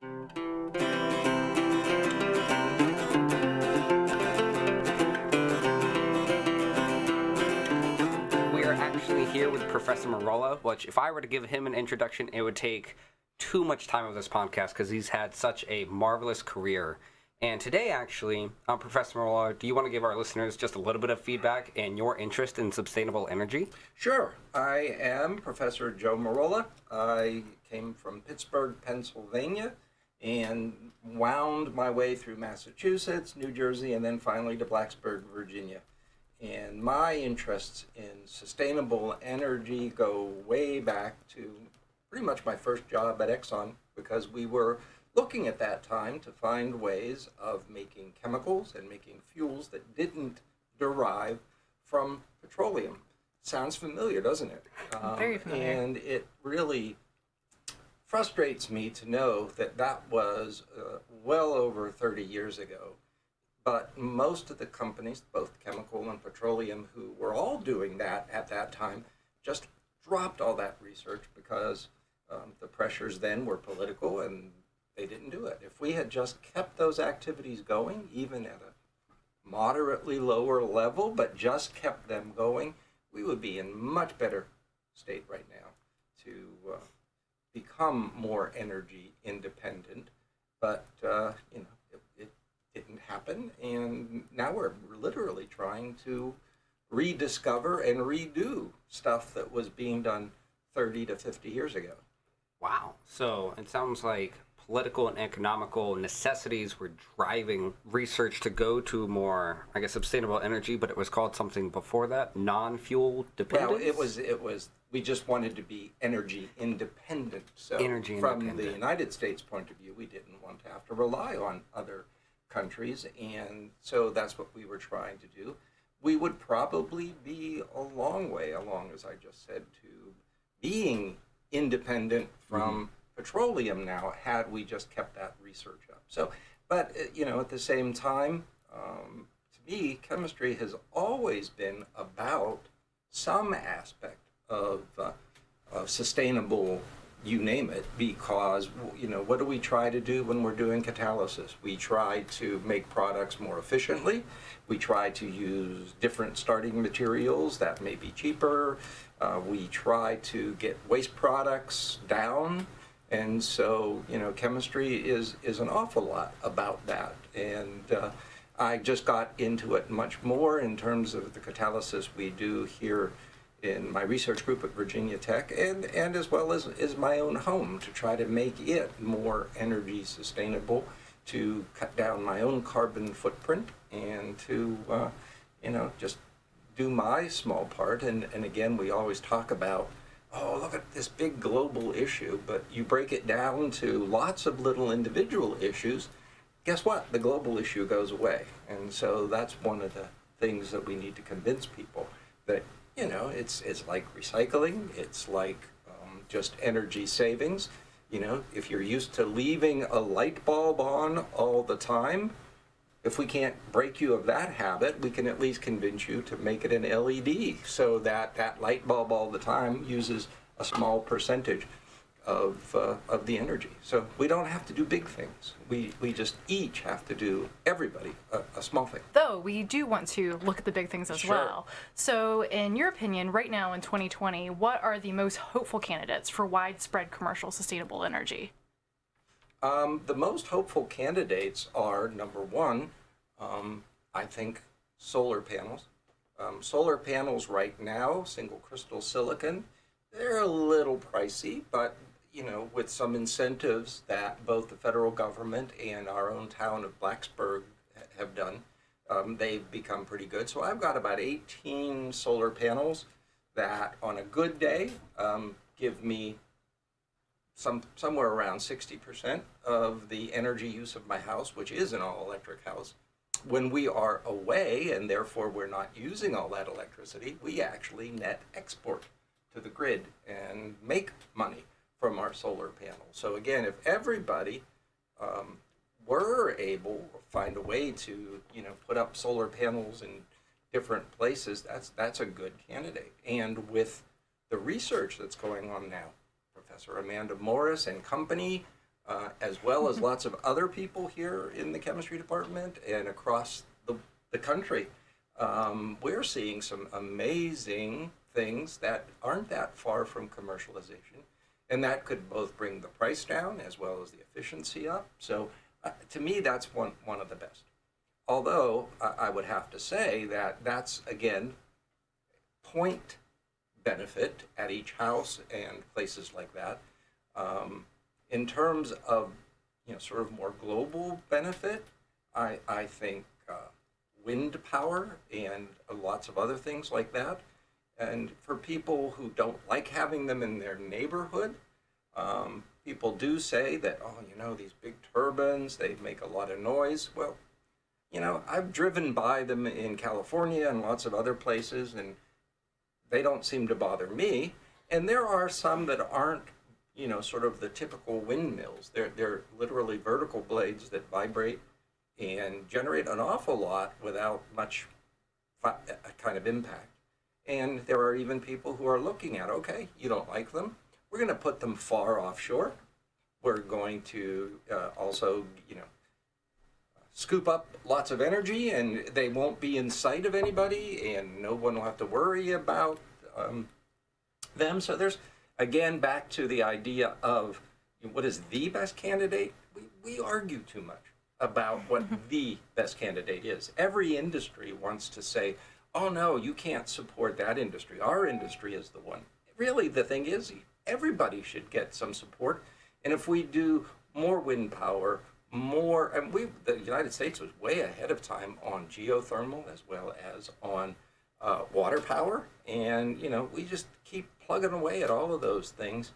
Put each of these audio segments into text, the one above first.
We are actually here with Professor Merola, which if I were to give him an introduction, it would take too much time of this podcast because he's had such a marvelous career. And today, actually, Professor Merola, do you want to give our listeners just a little bit of feedback and your interest in sustainable energy? Sure. I am Professor Joe Merola. I came from Pittsburgh, Pennsylvania, and wound my way through Massachusetts, New Jersey, and then finally to Blacksburg, Virginia. And my interests in sustainable energy go way back to pretty much my first job at Exxon, because we were looking at that time to find ways of making chemicals and making fuels that didn't derive from petroleum. Sounds familiar, doesn't it? Very familiar. And it really frustrates me to know that that was well over 30 years ago. But most of the companies, both chemical and petroleum, who were all doing that at that time, just dropped all that research because the pressures then were political and they didn't do it. If we had just kept those activities going, even at a moderately lower level, but just kept them going, we would be in much better state right now to become more energy independent. But it didn't happen, and now we're literally trying to rediscover and redo stuff that was being done 30 to 50 years ago. Wow. So it sounds like political and economical necessities were driving research to go to more, I guess, sustainable energy, but it was called something before that, non-fuel dependence? Well, it was, we just wanted to be energy independent. So Energy from independent. the United States point of view, we didn't want to have to rely on other countries, and so that's what we were trying to do. We would probably be a long way along, as I just said, to being independent from petroleum now, had we just kept that research up. So, but at the same time, to me, chemistry has always been about some aspect of sustainable, you name it, because what do we try to do when we're doing catalysis? We try to make products more efficiently. We try to use different starting materials that may be cheaper. We try to get waste products down. And so, chemistry is an awful lot about that. And I just got into it much more in terms of the catalysis we do here in my research group at Virginia Tech, and as well as my own home, to try to make it more energy sustainable, to cut down my own carbon footprint, and to, just do my small part. And again, we always talk about, oh, look at this big global issue, but you break it down to lots of little individual issues, guess what? The global issue goes away. And so that's one of the things that we need to convince people, that, it's like recycling, it's like just energy savings. If you're used to leaving a light bulb on all the time, if we can't break you of that habit, we can at least convince you to make it an LED, so that that light bulb all the time uses a small percentage of the energy. So we don't have to do big things. We just each have to do, everybody, a small thing. Though we do want to look at the big things as Sure. well. So in your opinion, right now in 2020, what are the most hopeful candidates for widespread commercial sustainable energy? The most hopeful candidates are, number one, I think solar panels. Solar panels right now, single crystal silicon, they're a little pricey, but with some incentives that both the federal government and our own town of Blacksburg have done, they've become pretty good. So I've got about 18 solar panels that on a good day give me somewhere around 60% of the energy use of my house, which is an all-electric house. When we are away, and therefore we're not using all that electricity, we actually net export to the grid and make money from our solar panels. So again, if everybody were able to find a way to put up solar panels in different places, that's a good candidate. And with the research that's going on now, Professor Amanda Morris and company, as well as lots of other people here in the chemistry department and across the country, we're seeing some amazing things that aren't that far from commercialization. And that could both bring the price down as well as the efficiency up. So to me, that's one of the best. Although I would have to say that that's, again, point benefit at each house and places like that. In terms of, sort of more global benefit, I think wind power and lots of other things like that. And for people who don't like having them in their neighborhood, people do say that, these big turbines, they make a lot of noise. Well, I've driven by them in California and lots of other places, and they don't seem to bother me. And there are some that aren't, sort of the typical windmills. They're literally vertical blades that vibrate and generate an awful lot without much kind of impact. And there are even people who are looking at, okay, you don't like them, we're going to put them far offshore. We're going to also, scoop up lots of energy, and they won't be in sight of anybody, and no one will have to worry about them. So there's, again, back to the idea of what is the best candidate. We argue too much about what the best candidate is. Every industry wants to say, oh no, you can't support that industry. Our industry is the one. Really, the thing is, everybody should get some support. And if we do more wind power, and the United States was way ahead of time on geothermal as well as on water power. And, we just keep plugging away at all of those things.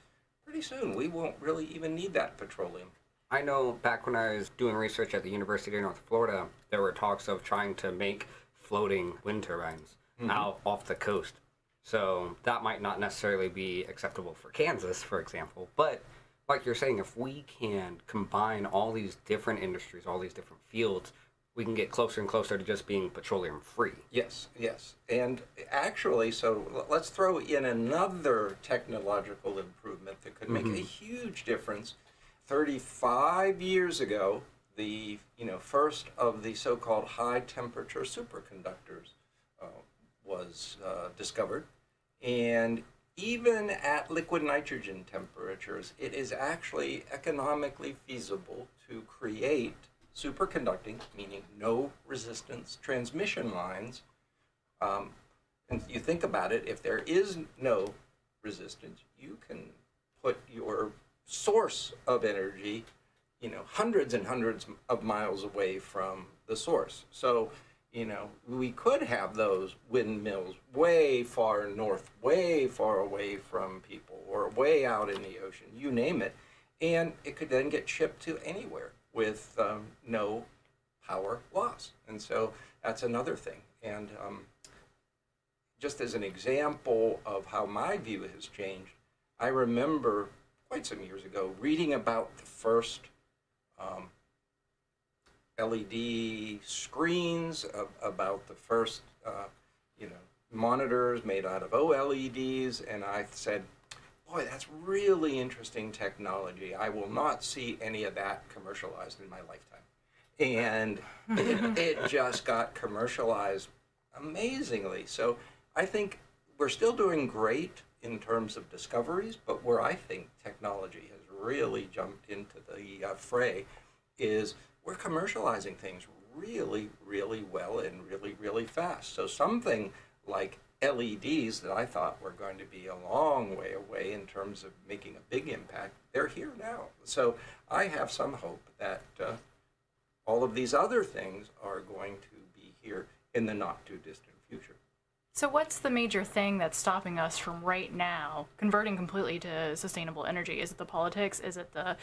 Pretty soon, we won't really even need that petroleum. I know back when I was doing research at the University of North Florida, there were talks of trying to make floating wind turbines out off the coast. So that might not necessarily be acceptable for Kansas, for example. But like you're saying, if we can combine all these different industries, all these different fields, we can get closer and closer to just being petroleum free. Yes. And actually, so let's throw in another technological improvement that could make a huge difference. 35 years ago, the first of the so-called high-temperature superconductors was discovered, and even at liquid nitrogen temperatures, it is actually economically feasible to create superconducting, meaning no resistance transmission lines. And you think about it, if there is no resistance, you can put your source of energy, hundreds and hundreds of miles away from the source. So, we could have those windmills way far north, way far away from people, or way out in the ocean, you name it, and it could then get shipped to anywhere with no power loss. And so that's another thing. And just as an example of how my view has changed, I remember quite some years ago reading about the first LED screens, about the first monitors made out of OLEDs, and I said, boy, that's really interesting technology. I will not see any of that commercialized in my lifetime. And it just got commercialized amazingly. So I think we're still doing great in terms of discoveries, but where I think technology has really jumped into the fray is we're commercializing things really, really well and really, really fast. So something like LEDs that I thought were going to be a long way away in terms of making a big impact, they're here now. So I have some hope that all of these other things are going to be here in the not too distant future. So what's the major thing that's stopping us from right now converting completely to sustainable energy? Is it the politics? Is it the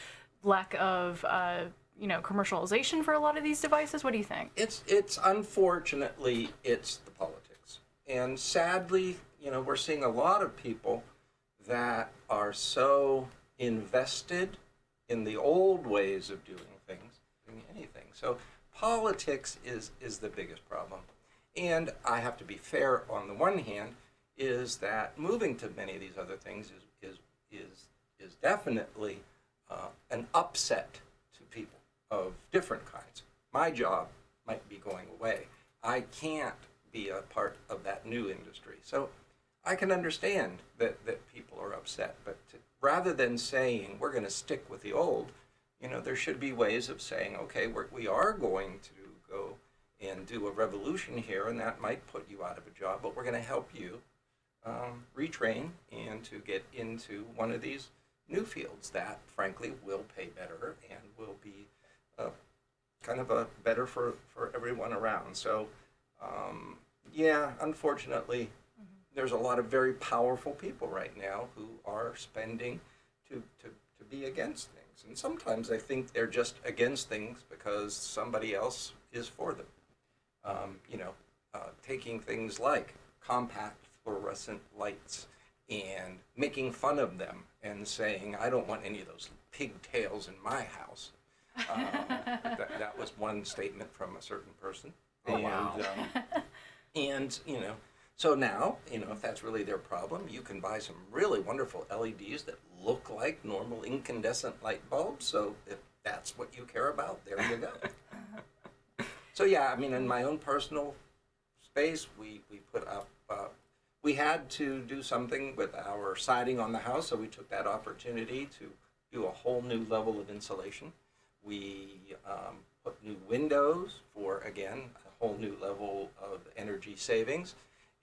lack of commercialization for a lot of these devices? What do you think? It's unfortunately, it's the politics. And sadly, we're seeing a lot of people that are so invested in the old ways of doing things, doing anything. So politics is the biggest problem. And I have to be fair on the one hand, is that moving to many of these other things is definitely an upset to people of different kinds. My job might be going away. I can't be a part of that new industry. So I can understand that people are upset, but rather than saying we're going to stick with the old, there should be ways of saying, okay, we are going to go and do a revolution here, and that might put you out of a job, but we're going to help you retrain and to get into one of these new fields that, frankly, will pay better and will be kind of a better for everyone around. So, yeah, unfortunately, there's a lot of very powerful people right now who are spending to be against things. And sometimes I think they're just against things because somebody else is for them. Taking things like compact fluorescent lights and making fun of them and saying, I don't want any of those pigtails in my house. That was one statement from a certain person. Oh, wow. And so now, if that's really their problem, you can buy some really wonderful LEDs that look like normal incandescent light bulbs. So if that's what you care about, there you go. So yeah, in my own personal space, we put up, we had to do something with our siding on the house, so we took that opportunity to do a whole new level of insulation. We put new windows for, again, a whole new level of energy savings.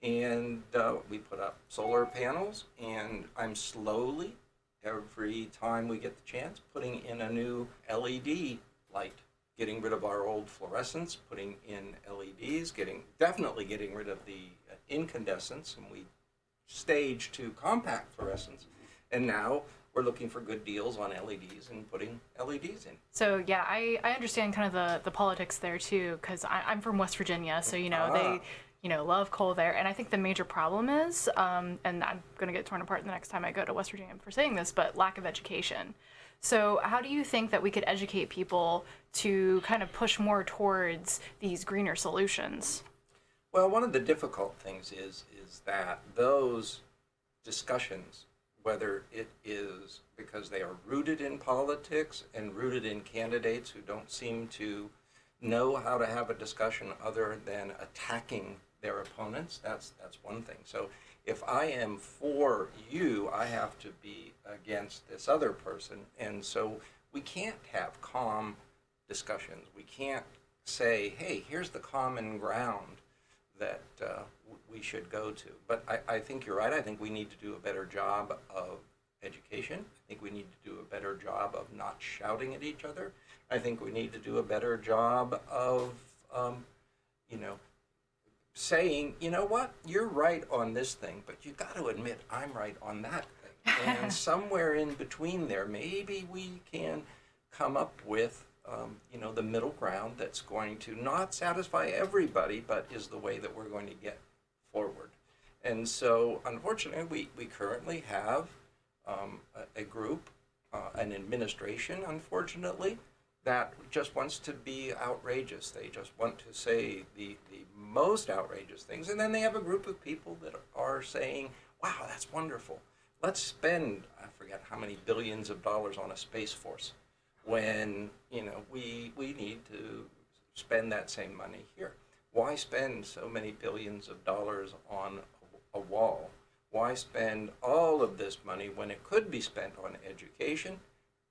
And we put up solar panels, and I'm slowly, every time we get the chance, putting in a new LED light, getting rid of our old fluorescents, putting in LEDs, definitely getting rid of the incandescents, and we staged to compact fluorescents. And now we're looking for good deals on LEDs and putting LEDs in. So yeah, I understand kind of the politics there too, because I'm from West Virginia, so they love coal there. And I think the major problem is, and I'm going to get torn apart the next time I go to West Virginia for saying this, but lack of education. So how do you think that we could educate people to kind of push more towards these greener solutions? Well, one of the difficult things is that those discussions, whether it is because they are rooted in politics and rooted in candidates who don't seem to know how to have a discussion other than attacking their opponents, that's one thing. So if I am for you, I have to be against this other person. And so we can't have calm discussions. We can't say, hey, here's the common ground that we should go to. But I think you're right. I think we need to do a better job of education. I think we need to do a better job of not shouting at each other. I think we need to do a better job of, saying, you know what, you're right on this thing, but you got to admit I'm right on that thing. And somewhere in between there, maybe we can come up with, the middle ground that's going to not satisfy everybody, but is the way that we're going to get forward. And so, unfortunately, we currently have a group, an administration, unfortunately, that just wants to be outrageous. They just want to say the most outrageous things. And then they have a group of people that are saying, wow, that's wonderful. Let's spend, I forget how many billions of dollars on a space force when, we need to spend that same money here. Why spend so many billions of dollars on a wall? Why spend all of this money when it could be spent on education?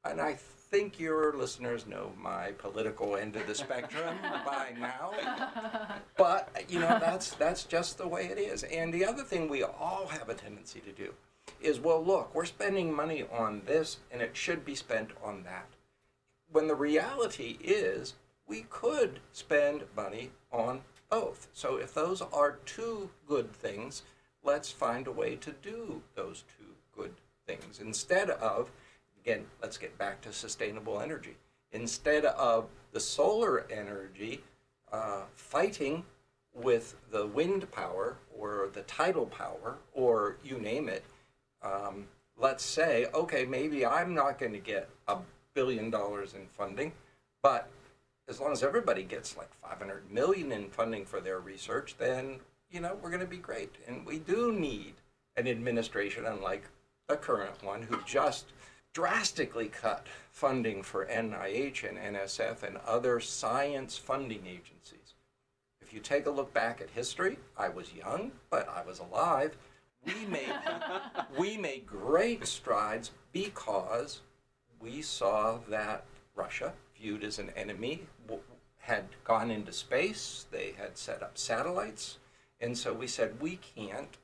And I think your listeners know my political end of the spectrum by now. But, that's just the way it is. And the other thing we all have a tendency to do is, well, look, we're spending money on this and it should be spent on that. When the reality is we could spend money on both. So if those are two good things, let's find a way to do those two good things instead of, again, let's get back to sustainable energy. Instead of the solar energy fighting with the wind power or the tidal power or you name it, let's say, okay, maybe I'm not going to get $1 billion in funding, but as long as everybody gets like $500 million in funding for their research, then, we're going to be great. And we do need an administration, unlike the current one, who just drastically cut funding for NIH and NSF and other science funding agencies. If you take a look back at history, I was young, but I was alive. We made great strides because we saw that Russia, viewed as an enemy, had gone into space. They had set up satellites. And so we said, we can't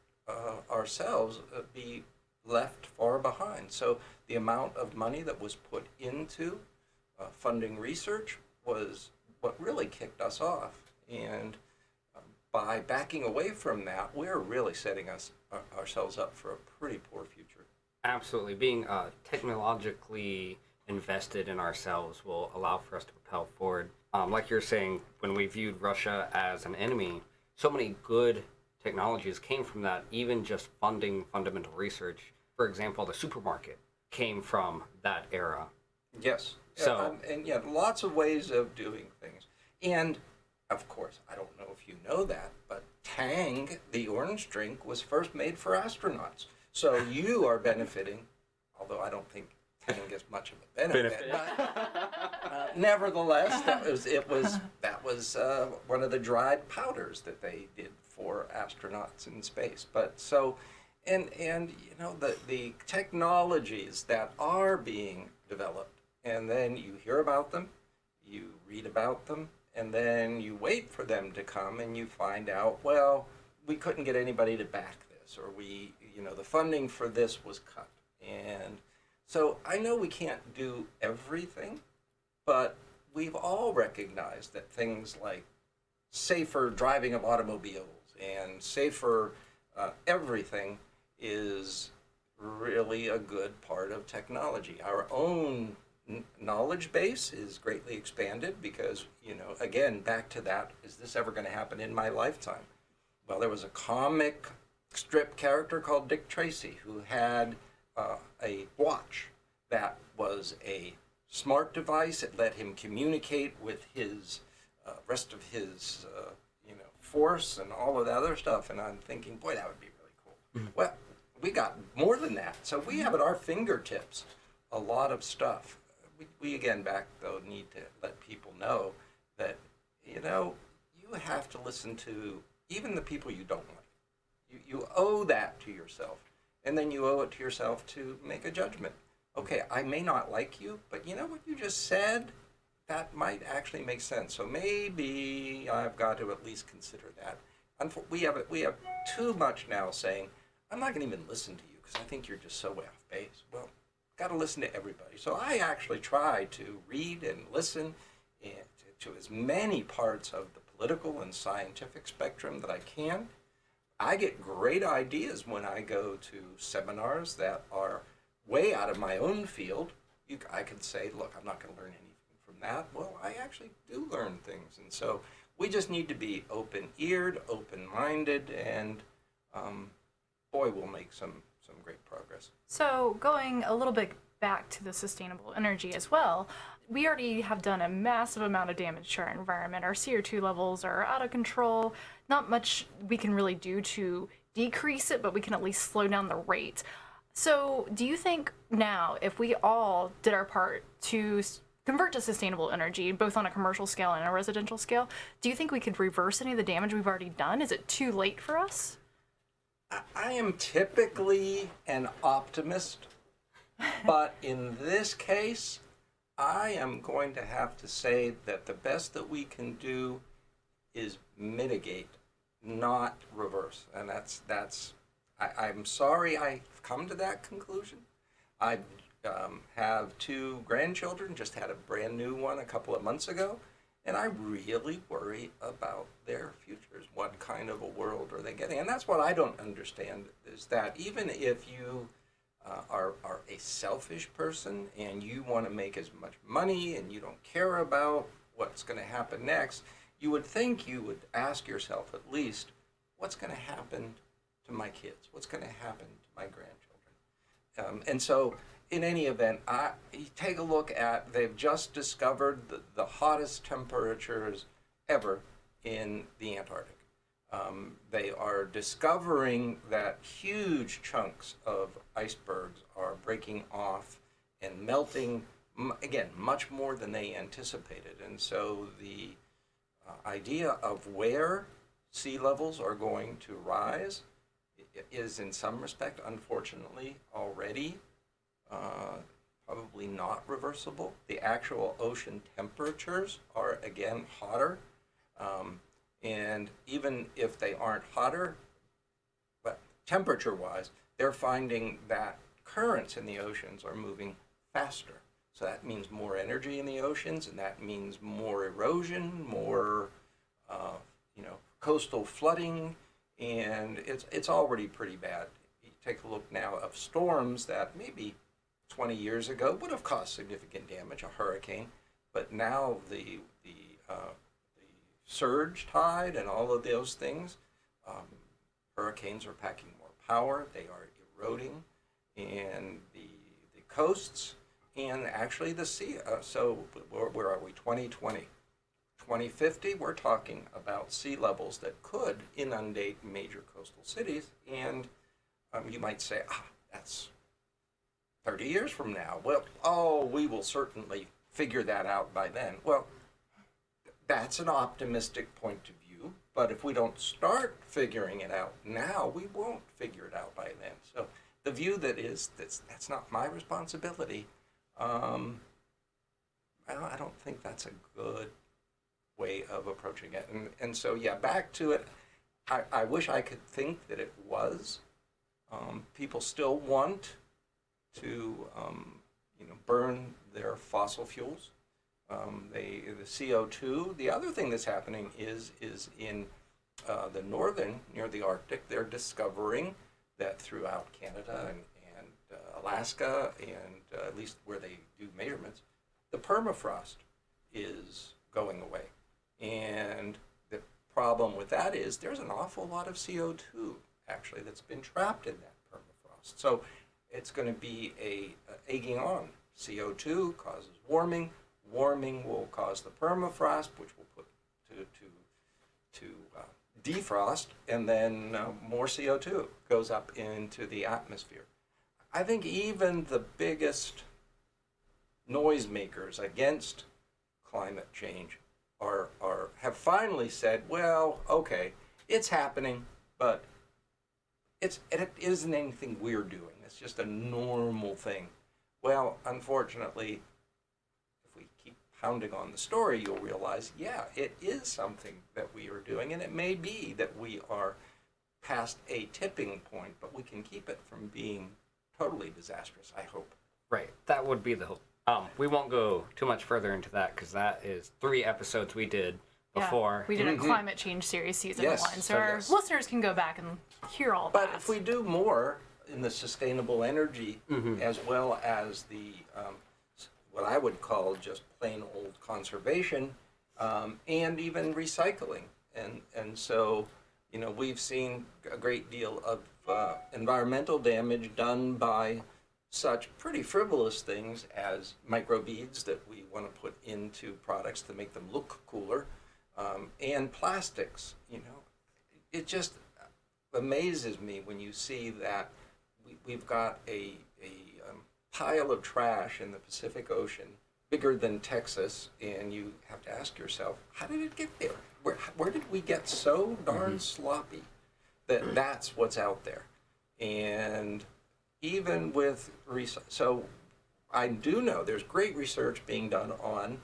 ourselves be left far behind. So the amount of money that was put into funding research was what really kicked us off. And by backing away from that, we're really setting ourselves up for a pretty poor future. Absolutely. Being technologically invested in ourselves will allow for us to propel forward. Like you're saying, when we viewed Russia as an enemy, so many good technologies came from that, even just funding fundamental research. For example, the supermarket came from that era. Yes. So, and yeah, lots of ways of doing things. And of course, I don't know if you know that, but Tang, the orange drink, was first made for astronauts. So you are benefiting, although I don't think Tang is much of a benefit. But, nevertheless, that was one of the dried powders that they did for astronauts in space. But so, and you know, the technologies that are being developed, and then you hear about them, you read about them, and then you wait for them to come, and you find out, well, we couldn't get anybody to back this, or the funding for this was cut. And so I know we can't do everything, but we've all recognized that things like safer driving of automobiles and safer everything is really a good part of technology. Our own knowledge base is greatly expanded because, again, back to that, is this ever going to happen in my lifetime? Well, there was a comic strip character called Dick Tracy who had a watch that was a smart device. It let him communicate with his rest of his force and all of that other stuff. And I'm thinking, boy, that would be really cool. Mm-hmm. Well, we got more than that. So we have at our fingertips a lot of stuff. We again, back though, need to let people know that, you have to listen to even the people you don't like. You owe that to yourself. And then you owe it to yourself to make a judgment. Okay, I may not like you, but you know what you just said? That might actually make sense. So maybe I've got to at least consider that. We have too much now saying, I'm not going to even listen to you because I think you're just so way off base. Well, got to listen to everybody. So I actually try to read and listen to as many parts of the political and scientific spectrum that I can. I get great ideas when I go to seminars that are way out of my own field. I could say, look, I'm not going to learn anything from that. Well, I actually do learn things. And so we just need to be open-eared, open-minded, and boy, we'll make some great progress. So going a little bit back to the sustainable energy as well, we already have done a massive amount of damage to our environment. Our CO2 levels are out of control. Not much we can really do to decrease it, but we can at least slow down the rate. So do you think now, if we all did our part to convert to sustainable energy, both on a commercial scale and a residential scale, do you think we could reverse any of the damage we've already done? Is it too late for us? I am typically an optimist, but in this case, I am going to have to say that the best that we can do is mitigate, not reverse. And I'm sorry I've come to that conclusion. I have 2 grandchildren, just had a brand new one a couple of months ago, and I really worry about their futures. What kind of a world are they getting? And that's what I don't understand, is that even if you are a selfish person and you want to make as much money and you don't care about what's going to happen next, you would think you would ask yourself at least, what's going to happen to my kids? What's going to happen to my grandchildren? And so in any event, you take a look at, they've just discovered the hottest temperatures ever in the Antarctic. They are discovering that huge chunks of icebergs are breaking off and melting, again, much more than they anticipated. And so the idea of where sea levels are going to rise is in some respect, unfortunately, already probably not reversible. The actual ocean temperatures are, again, hotter. And even if they aren't hotter, but temperature-wise, they're finding that currents in the oceans are moving faster. So that means more energy in the oceans, and that means more erosion, more coastal flooding, and it's already pretty bad. You take a look now of storms that maybe 20 years ago would have caused significant damage, a hurricane, but now the surge tide and all of those things, hurricanes are packing more power, they are eroding, and the coasts, and actually the sea. So where are we? 2020. 2050, we're talking about sea levels that could inundate major coastal cities, and you might say, that's 30 years from now. Well, we will certainly figure that out by then. Well, that's an optimistic point of view, but if we don't start figuring it out now, we won't figure it out by then. So the view that's not my responsibility, I don't think that's a good way of approaching it. And so, yeah, back to it. I wish I could think that it was. People still want to, burn their fossil fuels. The CO2. The other thing that's happening is in the northern, near the Arctic, they're discovering that throughout Canada and Alaska, and at least where they do measurements, the permafrost is going away. And the problem with that is there's an awful lot of CO2 actually that's been trapped in that permafrost. So it's going to be a egging on. CO2 causes warming. Warming will cause the permafrost, which will put to defrost, and then more CO2 goes up into the atmosphere. I think even the biggest noisemakers against climate change have finally said, well, okay, it's happening, but it isn't anything we're doing. It's just a normal thing. Well, unfortunately, if we keep pounding on the story, you'll realize, yeah, it is something that we are doing, and it may be that we are past a tipping point, but we can keep it from being totally disastrous, I hope. Right. That would be the hope. We won't go too much further into that because that is 3 episodes we did before. Yeah, we did a climate change series season 1, so our yes. listeners can go back and hear all But that. if we do more in the sustainable energy, as well as the what I would call just plain old conservation, and even recycling, and so we've seen a great deal of environmental damage done by such pretty frivolous things as microbeads that we want to put into products to make them look cooler, and plastics. It just amazes me when you see that we've got a pile of trash in the Pacific Ocean bigger than Texas, and you have to ask yourself, how did it get there? Where did we get so darn sloppy that that's what's out there? And even with so I do know there's great research being done on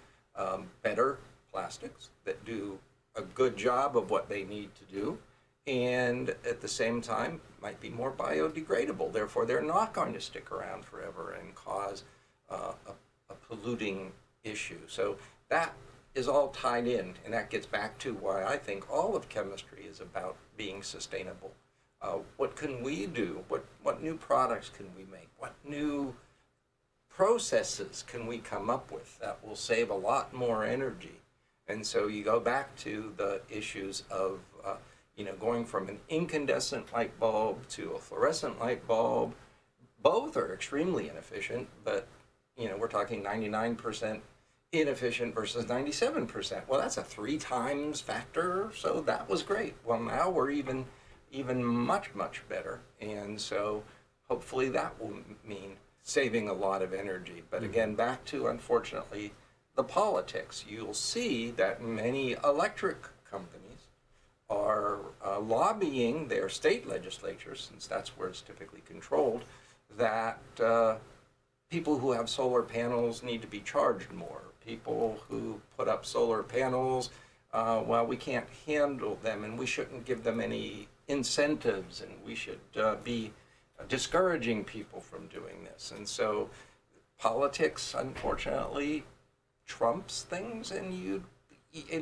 better plastics that do a good job of what they need to do, and at the same time might be more biodegradable. Therefore, they're not going to stick around forever and cause a polluting issue. So that is all tied in, and that gets back to why I think all of chemistry is about being sustainable. What can we do? What new products can we make? What new processes can we come up with that will save a lot more energy? And so you go back to the issues of going from an incandescent light bulb to a fluorescent light bulb. Both are extremely inefficient, but we're talking 99% inefficient versus 97%. Well, that's a 3 times factor, so that was great. Well, now we're even much better, and so hopefully that will mean saving a lot of energy. But again, back to, unfortunately, the politics. You'll see that many electric companies are lobbying their state legislatures, since that's where it's typically controlled, that people who have solar panels need to be charged more. People who put up solar panels, well, we can't handle them, and we shouldn't give them any incentives, and we should be discouraging people from doing this. And so politics, unfortunately, trumps things. And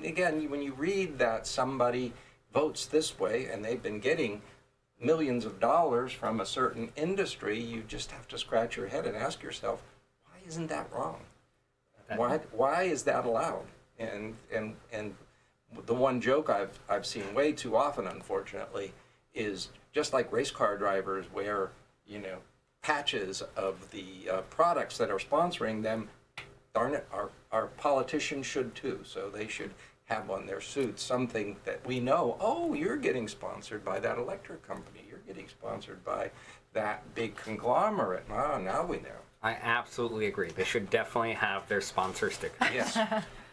again, when you read that somebody votes this way and they've been getting millions of dollars from a certain industry, you just have to scratch your head and ask yourself, why isn't that wrong? Why is that allowed? And the one joke I've seen way too often, unfortunately, is just like race car drivers wear, patches of the products that are sponsoring them. Darn it, our politicians should too. So they should have on their suits something that we know, oh, you're getting sponsored by that electric company. You're getting sponsored by that big conglomerate. Ah, now we know. I absolutely agree. They should definitely have their sponsor stickers Yes.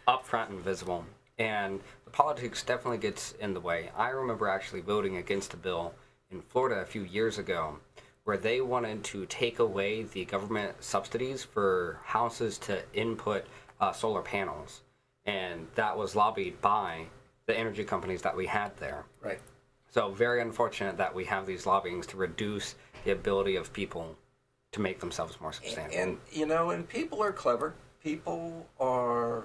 up front and visible. And the politics definitely gets in the way. I remember actually voting against a bill in Florida a few years ago where they wanted to take away the government subsidies for houses to input solar panels. And that was lobbied by the energy companies that we had there. Right. So very unfortunate that we have these lobbyings to reduce the ability of people to make themselves more substantial. And people are clever. People are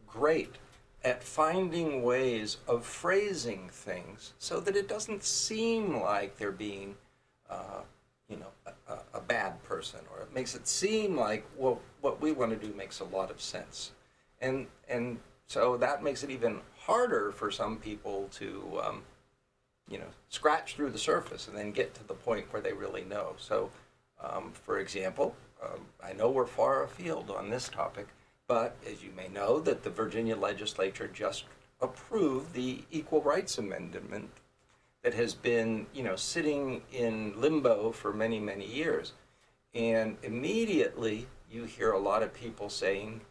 great at finding ways of phrasing things so that it doesn't seem like they're being, a bad person, or it makes it seem like, well, what we want to do makes a lot of sense. And so that makes it even harder for some people to, scratch through the surface and then get to the point where they really know. So, for example, I know we're far afield on this topic, but as you may know, that the Virginia legislature just approved the Equal Rights Amendment that has been, sitting in limbo for many, many years. And immediately you hear a lot of people saying,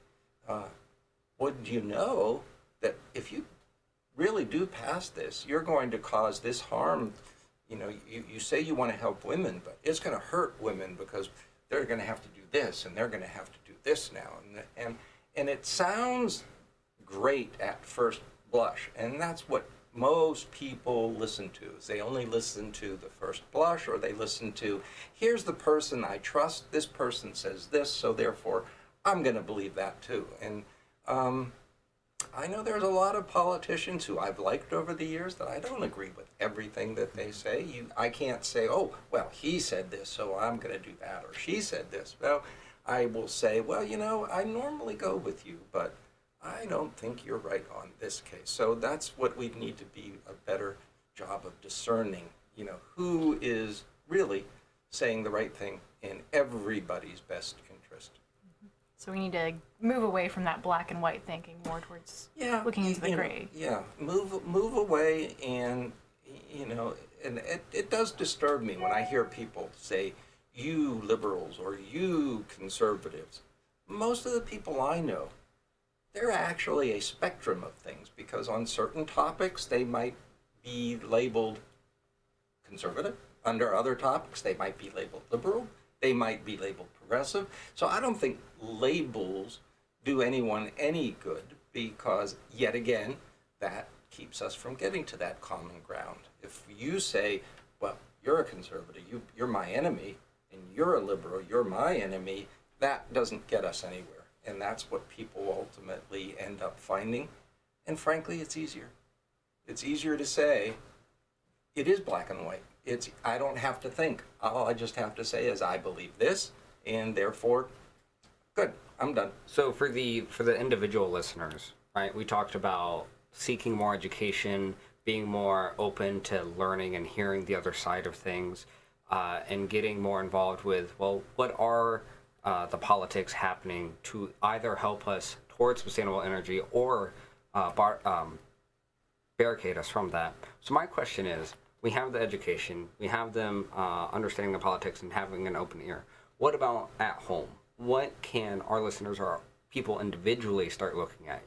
wouldn't you know that if you really do pass this, you're going to cause this harm? You say you want to help women, but it's going to hurt women because they're going to have to do this and they're going to have to do this now. And it sounds great at first blush, and that's what most people listen to. Is they only listen to the first blush, or they listen to, here's the person I trust, this person says this, so therefore I'm going to believe that too. And I know there's a lot of politicians who I've liked over the years that I don't agree with everything that they say. I can't say, oh, well, he said this, so I'm going to do that, or she said this. Well, I will say, well, I normally go with you, but I don't think you're right on this case. So that's what we need to be a better job of discerning, who is really saying the right thing in everybody's best interest. So we need to move away from that black and white thinking, more towards looking into the gray. Move away, and and it does disturb me when I hear people say, you liberals or you conservatives. Most of the people I know, they're actually a spectrum of things, because on certain topics they might be labeled conservative. Under other topics they might be labeled liberal. They might be labeled progressive. So I don't think labels do anyone any good, because, yet again, that keeps us from getting to that common ground. If you say, well, you're a conservative, you're my enemy, and you're a liberal, you're my enemy, that doesn't get us anywhere. And that's what people ultimately end up finding. And frankly, it's easier. It's easier to say, it is black and white. I don't have to think. All I just have to say is, I believe this, and therefore, good, I'm done. So for the individual listeners, right, we talked about seeking more education, being more open to learning and hearing the other side of things, and getting more involved with, well, what are the politics happening to either help us towards sustainable energy or barricade us from that. So my question is, we have the education, we have them understanding the politics and having an open ear. What about at home? What can our listeners or people individually start looking at?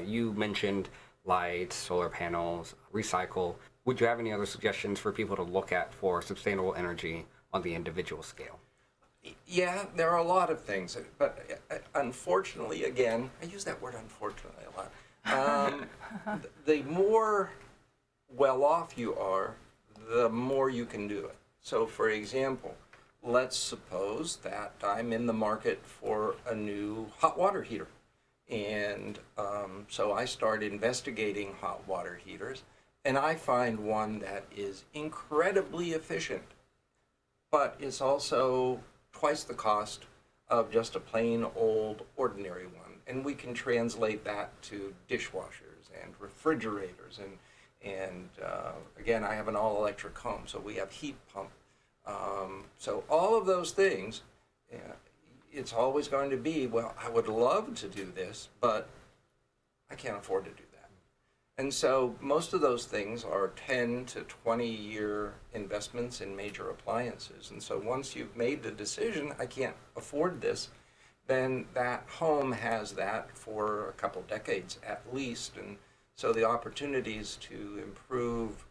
You mentioned lights, solar panels, recycle. Would you have any other suggestions for people to look at for sustainable energy on the individual scale? Yeah, there are a lot of things, but unfortunately, again, I use that word unfortunately a lot. The more well off you are, the more you can do it. So, for example, let's suppose that I'm in the market for a new hot water heater. And so I start investigating hot water heaters, and I find one that is incredibly efficient, but is also twice the cost of just a plain old ordinary one. And we can translate that to dishwashers and refrigerators. And again, I have an all-electric home, so we have heat pump. So all of those things, it's always going to be, well, I would love to do this, but I can't afford to do that. And so most of those things are 10 to 20-year investments in major appliances. And so once you've made the decision, I can't afford this, then that home has that for a couple decades at least. And so the opportunities to improve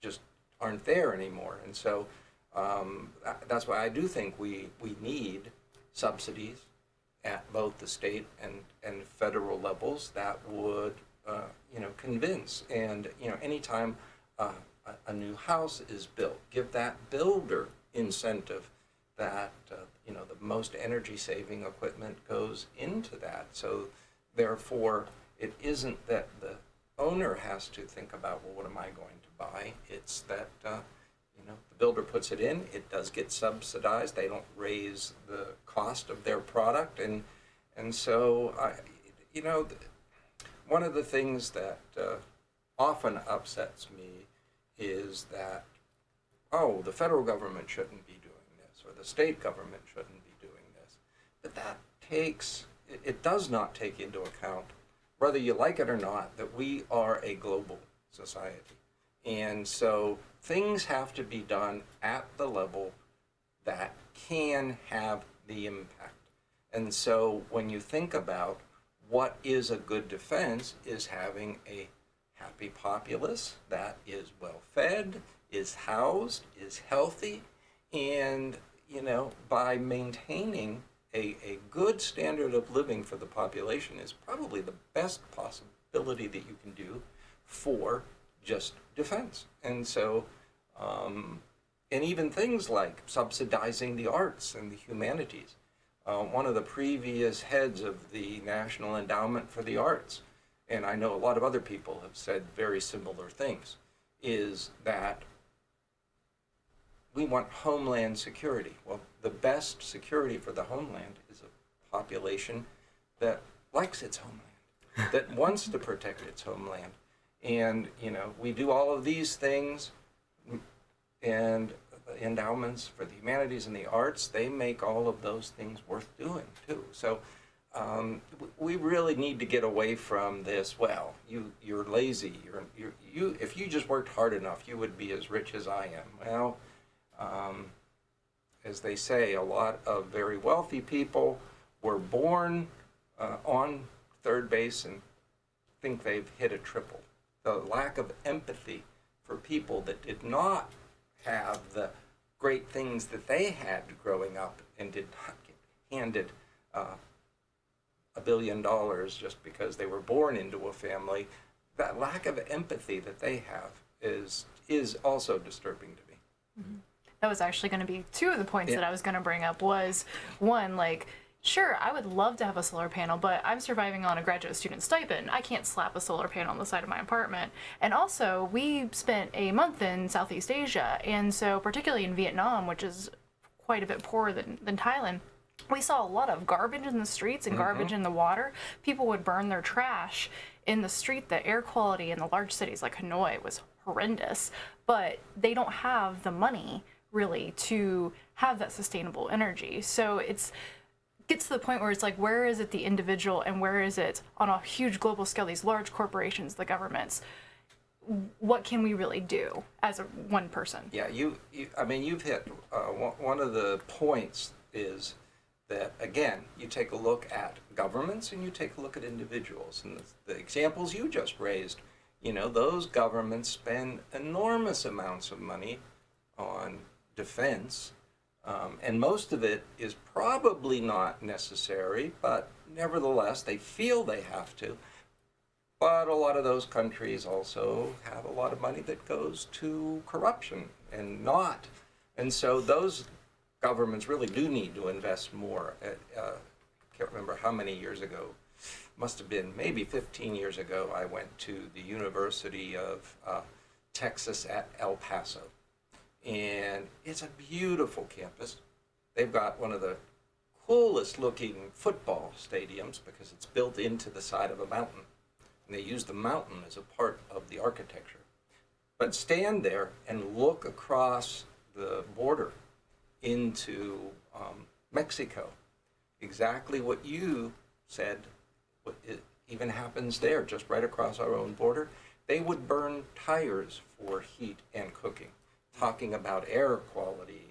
just aren't there anymore. And so that's why I do think we need subsidies at both the state and federal levels that would convince. And anytime a new house is built, give that builder incentive that the most energy saving equipment goes into that. So therefore it isn't that the owner has to think about, well, what am I going to buy? It's that the builder puts it in, it does get subsidized, they don't raise the cost of their product. And so one of the things that often upsets me is that, oh, the federal government shouldn't be doing this, or the state government shouldn't be doing this. But it does not take into account, whether you like it or not, that we are a global society. And so things have to be done at the level that can have the impact. And so when you think about what is a good defense, is having a happy populace that is well fed, is housed, is healthy, and by maintaining a good standard of living for the population is probably the best possibility that you can do for just defense. And so and even things like subsidizing the arts and the humanities. One of the previous heads of the National Endowment for the Arts, and I know a lot of other people have said very similar things, is that we want homeland security. Well, the best security for the homeland is a population that likes its homeland, that wants to protect its homeland. And, we do all of these things, and endowments for the humanities and the arts, they make all of those things worth doing too. So we really need to get away from this, well, you're lazy, if you just worked hard enough, you would be as rich as I am. Well, as they say, a lot of very wealthy people were born on third base and think they've hit a triple. The lack of empathy for people that did not have the great things that they had growing up and did not get handed $1 billion just because they were born into a family, that lack of empathy that they have is also disturbing to me. Mm-hmm. That was actually going to be two of the points that I was going to bring up. Was one, sure, I would love to have a solar panel, but I'm surviving on a graduate student stipend. I can't slap a solar panel on the side of my apartment. And also, we spent a month in Southeast Asia, and so particularly in Vietnam, which is quite a bit poorer than Thailand, we saw a lot of garbage in the streets and garbage in the water. People would burn their trash in the street. The air quality in the large cities like Hanoi was horrendous, but they don't have the money really to have that sustainable energy. So gets to the point where it's like, where is it the individual and where is it on a huge global scale, these large corporations, the governments? what can we really do as one person? Yeah, I mean, you've hit one of the points is that, again, you take a look at governments and you take a look at individuals. And the examples you just raised, you know, those governments spend enormous amounts of money on defense, and most of it is probably not necessary, but nevertheless, they feel they have to. But a lot of those countries also have a lot of money that goes to corruption and not. And so those governments really do need to invest more. I can't remember how many years ago, must have been maybe 15 years ago, I went to the University of Texas at El Paso. And it's a beautiful campus. They've got one of the coolest looking football stadiums because it's built into the side of a mountain. And they use the mountain as a part of the architecture. But stand there and look across the border into Mexico. Exactly what you said, what it even happens there, just right across our own border. They would burn tires for heat and cooking, talking about air quality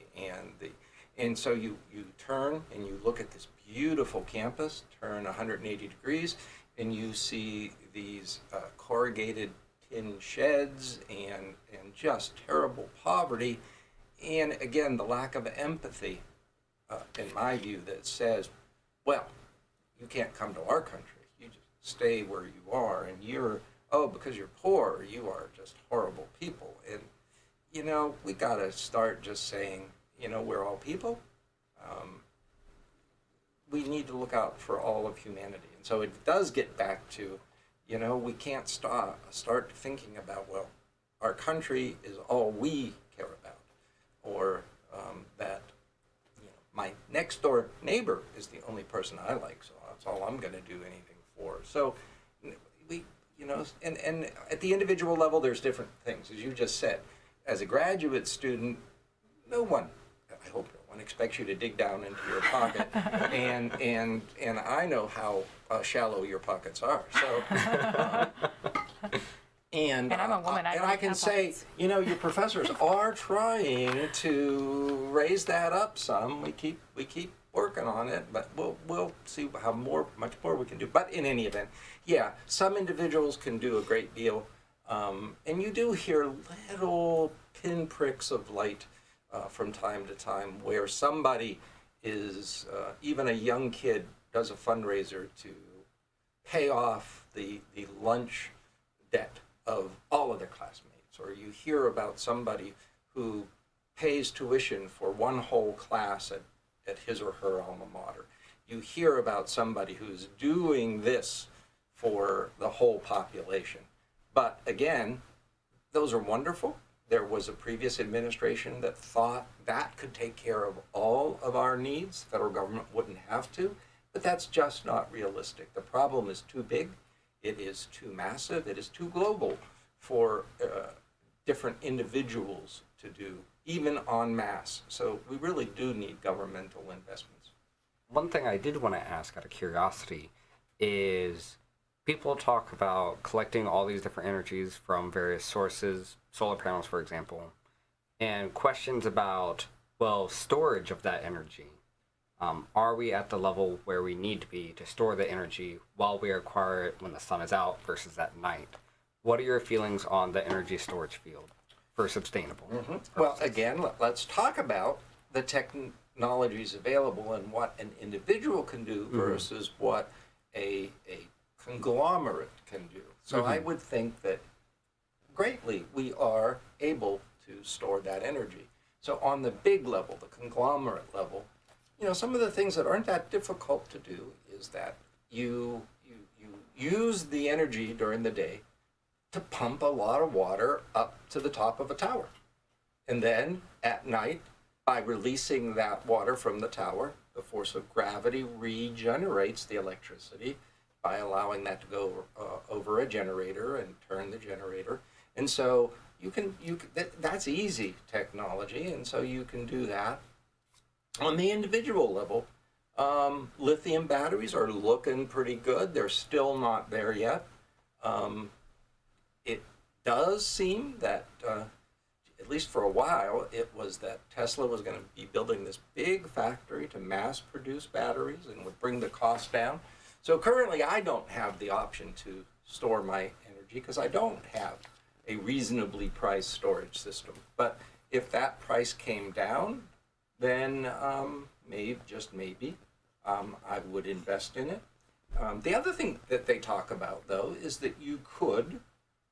and so you turn and you look at this beautiful campus, turn 180 degrees, and you see these corrugated tin sheds and just terrible poverty. And again, the lack of empathy, in my view, that says, well, you can't come to our country. You just stay where you are, and because you're poor, you are just horrible people. And, you know, we got to start just saying, you know, we're all people. We need to look out for all of humanity. And so it does get back to, you know, we can't start thinking about, well, our country is all we care about, or that, you know, my next door neighbor is the only person I like, so that's all I'm going to do anything for. So we, you know, and at the individual level, there's different things, as you just said. As a graduate student, no one, I hope no one expects you to dig down into your pocket, and I know how shallow your pockets are. So, and I'm a woman. I can say, you know, your professors are trying to raise that up some. We keep working on it, but we'll see how much more we can do. But in any event, yeah, some individuals can do a great deal, and you do hear little pinpricks of light from time to time where somebody is, even a young kid does a fundraiser to pay off the lunch debt of all of their classmates, or you hear about somebody who pays tuition for one whole class at his or her alma mater. You hear about somebody who's doing this for the whole population. But again, those are wonderful. There was a previous administration that thought that could take care of all of our needs. The federal government wouldn't have to, but that's just not realistic. The problem is too big, it is too massive, it is too global for different individuals to do, even en masse. So we really do need governmental investments. One thing I did want to ask out of curiosity is, people talk about collecting all these different energies from various sources, solar panels, for example, and questions about, well, storage of that energy. Are we at the level where we need to be to store the energy while we acquire it when the sun is out versus at night? What are your feelings on the energy storage field for sustainable? Well, again, let's talk about the technologies available and what an individual can do versus what a conglomerate can do. So I would think that greatly we are able to store that energy. So on the big level, the conglomerate level, you know, some of the things that aren't that difficult to do is that you use the energy during the day to pump a lot of water up to the top of a tower. And then at night, by releasing that water from the tower, the force of gravity regenerates the electricity by allowing that to go over a generator and turn the generator. And so that's easy technology, and so you can do that. On the individual level, lithium batteries are looking pretty good. They're still not there yet. does seem that, at least for a while, it was that Tesla was going to be building this big factory to mass produce batteries and would bring the cost down. So currently I don't have the option to store my energy because I don't have a reasonably priced storage system. But if that price came down, then maybe, just maybe, I would invest in it. The other thing that they talk about, though, is that you could,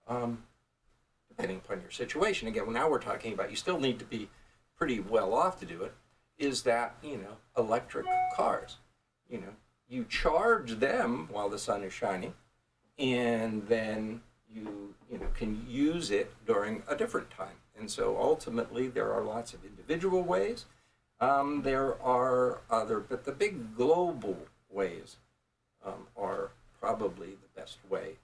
depending upon your situation, again, now we're talking about you still need to be pretty well off to do it, is that, electric cars. You charge them while the sun is shining, and then you can use it during a different time. And so ultimately there are lots of individual ways. There are other, but the big global ways are probably the best way.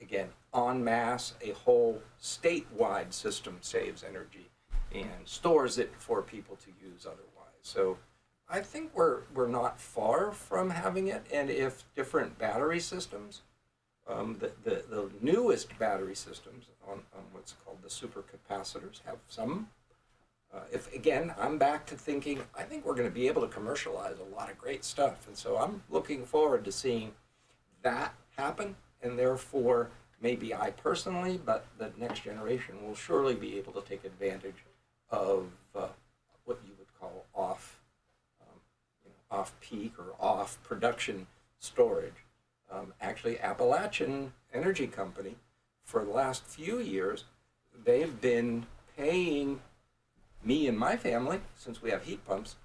Again, en masse, a whole statewide system saves energy and stores it for people to use otherwise. So I think we're not far from having it, and if different battery systems, the newest battery systems on what's called the supercapacitors have some. If again, I'm back to thinking, I think we're going to be able to commercialize a lot of great stuff, and so I'm looking forward to seeing that happen, and therefore maybe I personally, but the next generation will surely be able to take advantage of what you would call off-peak or off-production storage. Actually, Appalachian Energy Company, for the last few years, they've been paying me and my family, since we have heat pumps,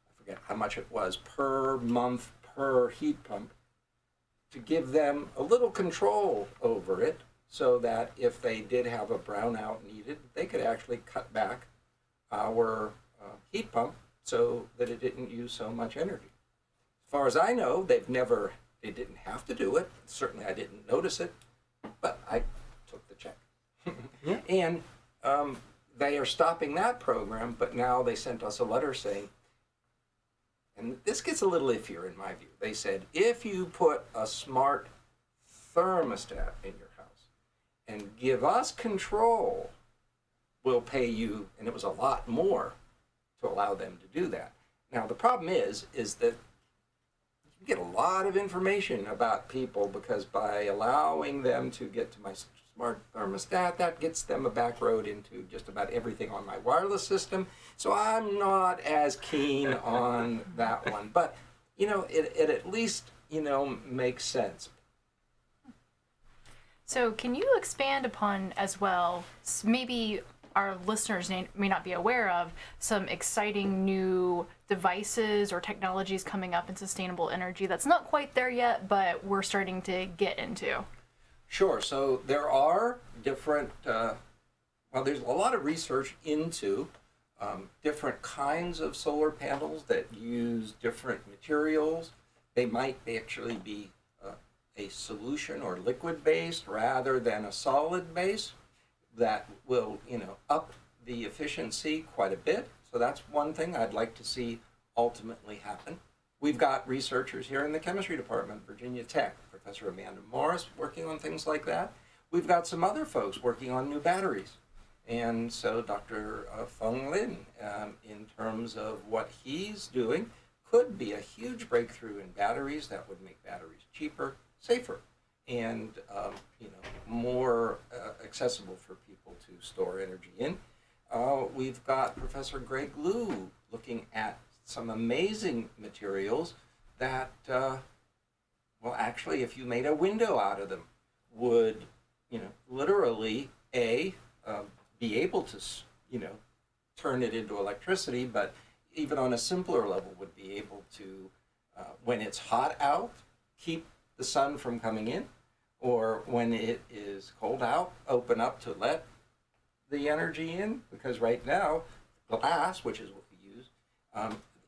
I forget how much it was per month per heat pump, to give them a little control over it so that if they did have a brownout needed, they could actually cut back our heat pump so that it didn't use so much energy. As far as I know, they didn't have to do it. Certainly I didn't notice it, but I took the check. And they are stopping that program, but now they sent us a letter saying, and this gets a little iffier in my view. They said, if you put a smart thermostat in your house and give us control, we'll pay you, and it was a lot more to allow them to do that. Now the problem is that you get a lot of information about people, because by allowing them to get to my smart thermostat, that gets them a back road into just about everything on my wireless system. So I'm not as keen on that one. But, it at least, makes sense. So can you expand upon as well, maybe our listeners may not be aware of, some exciting new devices or technologies coming up in sustainable energy that's not quite there yet, but we're starting to get into? Sure. So there are different, there's a lot of research into different kinds of solar panels that use different materials. They might actually be a solution or liquid-based rather than a solid base that will, up the efficiency quite a bit. So that's one thing I'd like to see ultimately happen. We've got researchers here in the chemistry department, Virginia Tech, Professor Amanda Morris, working on things like that. We've got some other folks working on new batteries. And so Dr. Feng Lin, in terms of what he's doing, could be a huge breakthrough in batteries that would make batteries cheaper, safer, and more accessible for people to store energy in. We've got Professor Greg Liu looking at some amazing materials that, actually, if you made a window out of them, would, literally, be able to, turn it into electricity, but even on a simpler level would be able to, when it's hot out, keep the sun from coming in, or when it is cold out, open up to let the energy in, because right now, glass, which is what we use,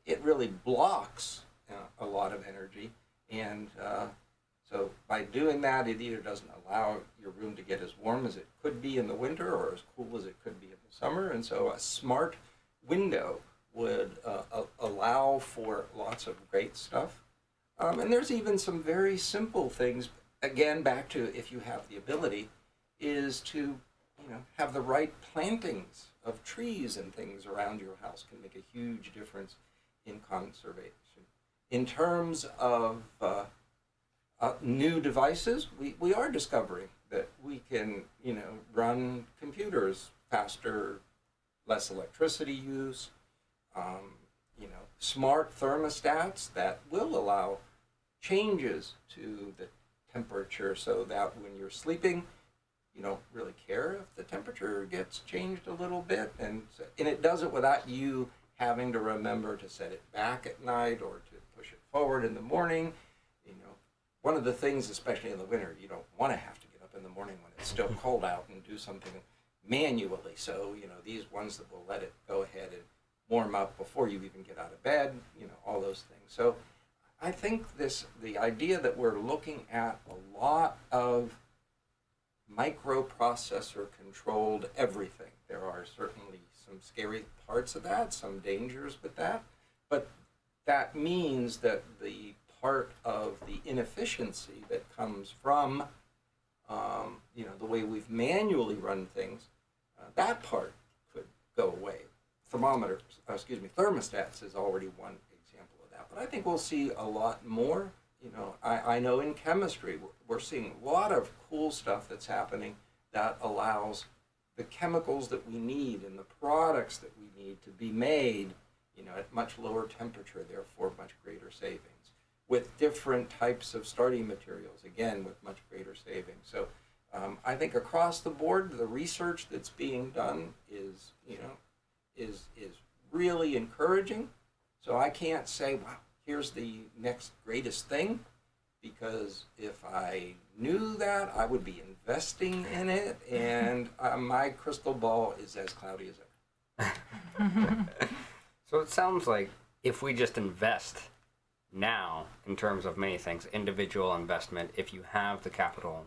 it really blocks a lot of energy, and so by doing that, it either doesn't allow your room to get as warm as it could be in the winter or as cool as it could be in the summer, and so a smart window would allow for lots of great stuff. And there's even some very simple things, again, back to if you have the ability, is to have the right plantings of trees and things around your house can make a huge difference in conservation. In terms of new devices, we are discovering that we can, run computers faster, less electricity use, smart thermostats that will allow changes to the temperature so that when you're sleeping, you don't really care if the temperature gets changed a little bit. And it does it without you having to remember to set it back at night or to push it forward in the morning. One of the things, especially in the winter, you don't want to have to get up in the morning when it's still cold out and do something manually. So, these ones that will let it go ahead and warm up before you even get out of bed, all those things. So I think the idea that we're looking at a lot of microprocessor controlled everything. There are certainly some scary parts of that, some dangers with that, but that means that the part of the inefficiency that comes from the way we've manually run things, that part could go away. Thermostats is already one example of that, but I think we'll see a lot more. I know in chemistry we're seeing a lot of cool stuff that's happening that allows the chemicals that we need and the products that we need to be made, at much lower temperature, therefore much greater savings, with different types of starting materials, again, with much greater savings. So I think across the board, the research that's being done is really encouraging. So I can't say, wow, here's the next greatest thing, because if I knew that, I would be investing in it, and my crystal ball is as cloudy as ever. So it sounds like if we just invest now in terms of many things, individual investment, if you have the capital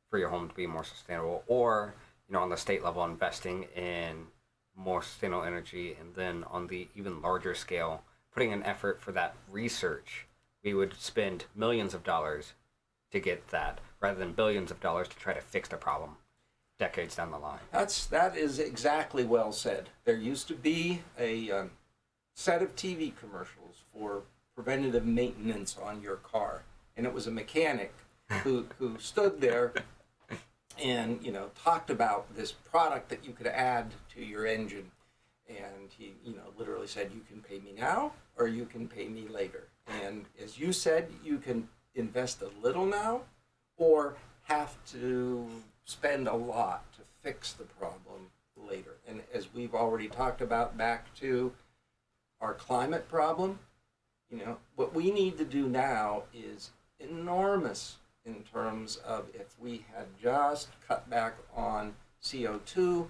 for your home to be more sustainable, or on the state level investing in more sustainable energy, and then on the even larger scale putting an effort for that research, we would spend millions of dollars to get that rather than billions of dollars to try to fix the problem decades down the line. That is exactly well said. There used to be a set of TV commercials for preventative maintenance on your car, and it was a mechanic who stood there and talked about this product that you could add to your engine, and he literally said, you can pay me now or you can pay me later. And as you said, you can invest a little now or have to spend a lot to fix the problem later. And as we've already talked about, back to our climate problem, what we need to do now is enormous in terms of if we had just cut back on CO2,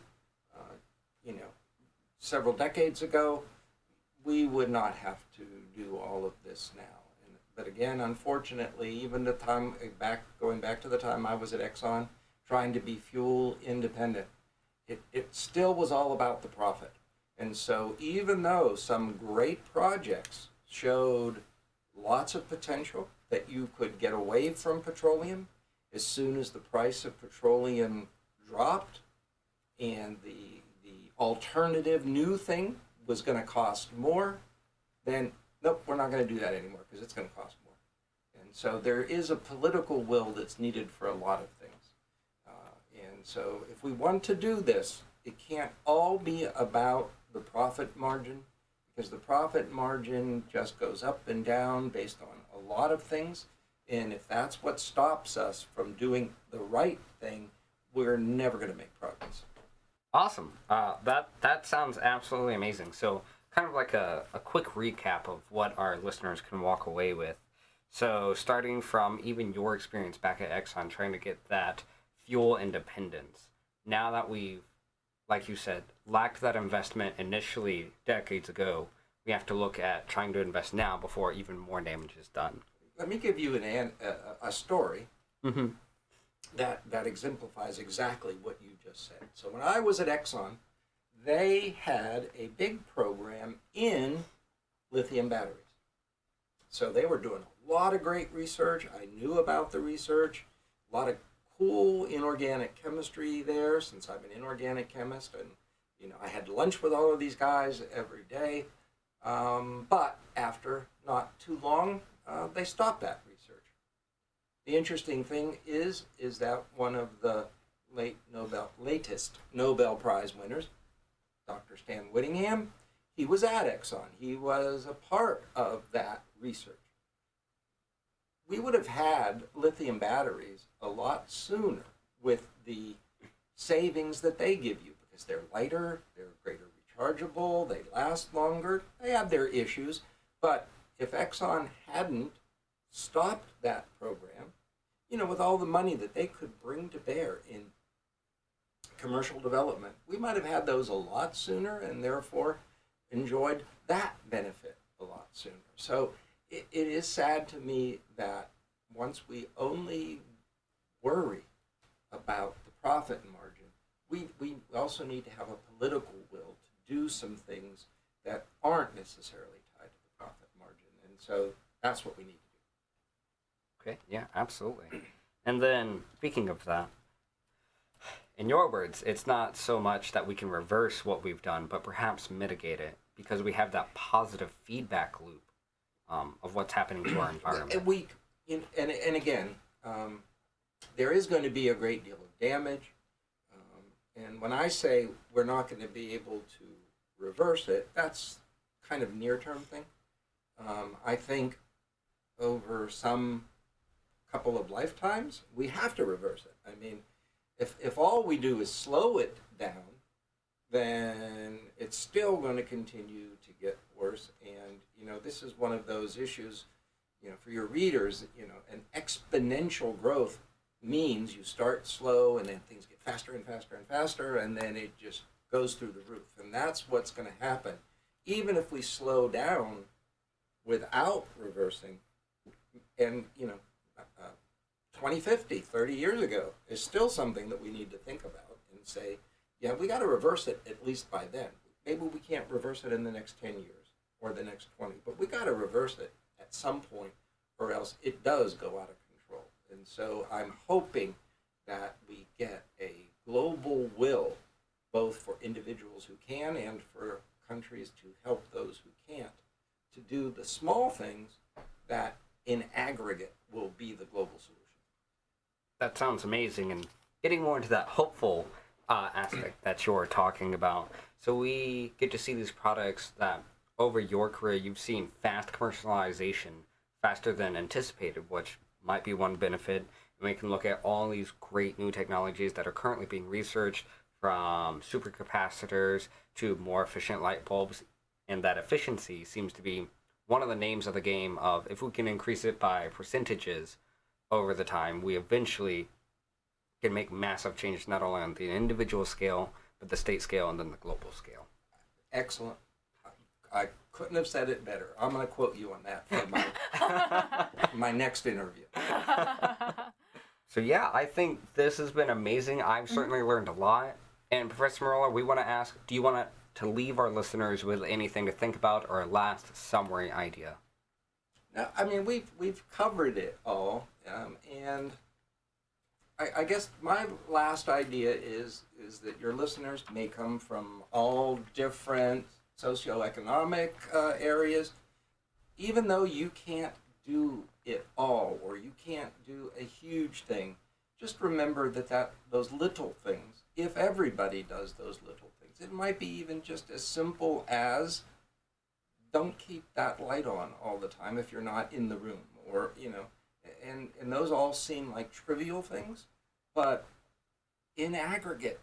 several decades ago, we would not have to do all of this now. But again, unfortunately, even going back to the time I was at Exxon, trying to be fuel independent, it still was all about the profit. And so even though some great projects showed lots of potential that you could get away from petroleum, as soon as the price of petroleum dropped and the alternative new thing was going to cost more, then nope, we're not going to do that anymore because it's going to cost more. And so there is a political will that's needed for a lot of things. And so if we want to do this, it can't all be about the profit margin, because the profit margin just goes up and down based on a lot of things. And if that's what stops us from doing the right thing, we're never going to make progress. Awesome. That sounds absolutely amazing. So kind of like a quick recap of what our listeners can walk away with. So starting from even your experience back at Exxon trying to get that fuel independence, now that we've, like you said, lacked that investment initially decades ago, we have to look at trying to invest now before even more damage is done. Let me give you a story that exemplifies exactly what you just said. So when I was at Exxon, they had a big program in lithium batteries. So they were doing a lot of great research. I knew about the research, a lot of cool inorganic chemistry there, since I'm an inorganic chemist, and I had lunch with all of these guys every day. But after not too long, they stopped that research. The interesting thing is that one of the latest Nobel Prize winners, Dr. Stan Whittingham, he was at Exxon. He was a part of that research. We would have had lithium batteries a lot sooner with the savings that they give you, because they're lighter, they're greater rechargeable, they last longer. They have their issues, but if Exxon hadn't stopped that program, with all the money that they could bring to bear in commercial development, we might have had those a lot sooner and therefore enjoyed that benefit a lot sooner. So it is sad to me that once we only worry about the profit margin, we also need to have a political will to do some things that aren't necessarily tied to the profit margin. And so that's what we need to do. Okay, yeah, absolutely. And then, speaking of that, in your words, it's not so much that we can reverse what we've done, but perhaps mitigate it, because we have that positive feedback loop of what's happening to our environment. And again, there is going to be a great deal of damage. And when I say we're not going to be able to reverse it, that's kind of near-term thing. I think over some couple of lifetimes, we have to reverse it. I mean, if all we do is slow it down, then it's still going to continue to get worse. And, this is one of those issues, for your readers, an exponential growth means you start slow and then things get faster and faster and faster, and then it just goes through the roof. And that's what's going to happen. Even if we slow down without reversing, and, 2050, 30 years ago, is still something that we need to think about and say, yeah, we got to reverse it at least by then. Maybe we can't reverse it in the next 10 years or the next 20, but we got to reverse it at some point, or else it does go out of control. And so I'm hoping that we get a global will, both for individuals who can and for countries to help those who can't, to do the small things that in aggregate will be the global solution. That sounds amazing, and getting more into that hopeful aspect that you're talking about. So we get to see these products that over your career you've seen fast commercialization, faster than anticipated, which might be one benefit. And we can look at all these great new technologies that are currently being researched, from supercapacitors to more efficient light bulbs, and that efficiency seems to be one of the names of the game of, if we can increase it by percentages over the time, we eventually can make massive changes, not only on the individual scale, but the state scale and then the global scale. Excellent. I couldn't have said it better. I'm going to quote you on that for my, my next interview. So yeah, I think this has been amazing. I've certainly learned a lot. And Professor Merola, we want to ask, do you want to leave our listeners with anything to think about, or a last summary idea? No, I mean, we've covered it all. And I guess my last idea is that your listeners may come from all different socioeconomic areas. Even though you can't do it all, or you can't do a huge thing, just remember that those little things, if everybody does those little things, it might be even just as simple as don't keep that light on all the time if you're not in the room, or, and those all seem like trivial things, but in aggregate,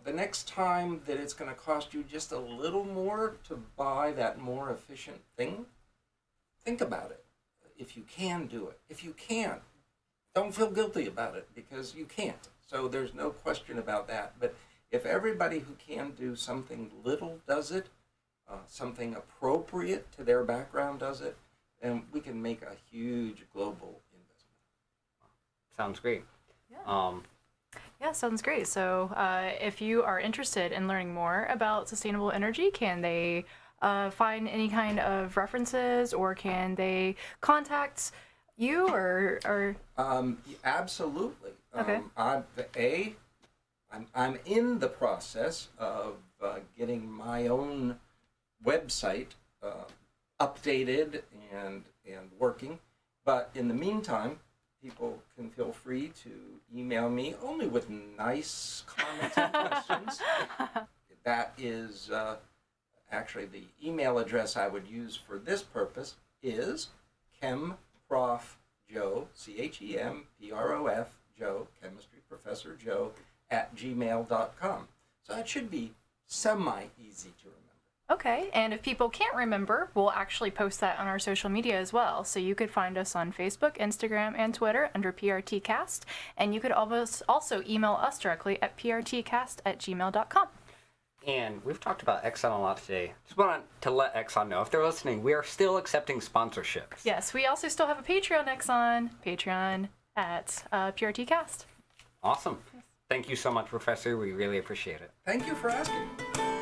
the next time that it's going to cost you just a little more to buy that more efficient thing, think about it. If you can do it. If you can't, don't feel guilty about it, because you can't. So there's no question about that. But if everybody who can do something little does it, something appropriate to their background does it, then we can make a huge global investment. Sounds great. Yeah. Yeah, sounds great. So if you are interested in learning more about sustainable energy, can they find any kind of references, or can they contact you, or? Absolutely. Okay. I'm in the process of getting my own website updated and working. But in the meantime, people can feel free to email me only with nice comments and questions. That is actually the email address I would use for this purpose is chemprofjoe, CHEMPROF, Joe, Chemistry Professor Joe, @gmail.com. So that should be semi-easy to remember. Okay, and if people can't remember, we'll actually post that on our social media as well. So you could find us on Facebook, Instagram, and Twitter under PRTcast, and you could also email us directly at prtcast@gmail.com. And we've talked about Exxon a lot today. Just wanted to let Exxon know, if they're listening, we are still accepting sponsorships. Yes, we also still have a Patreon, Exxon, Patreon at PRTcast. Awesome. Thank you so much, Professor. We really appreciate it. Thank you for asking.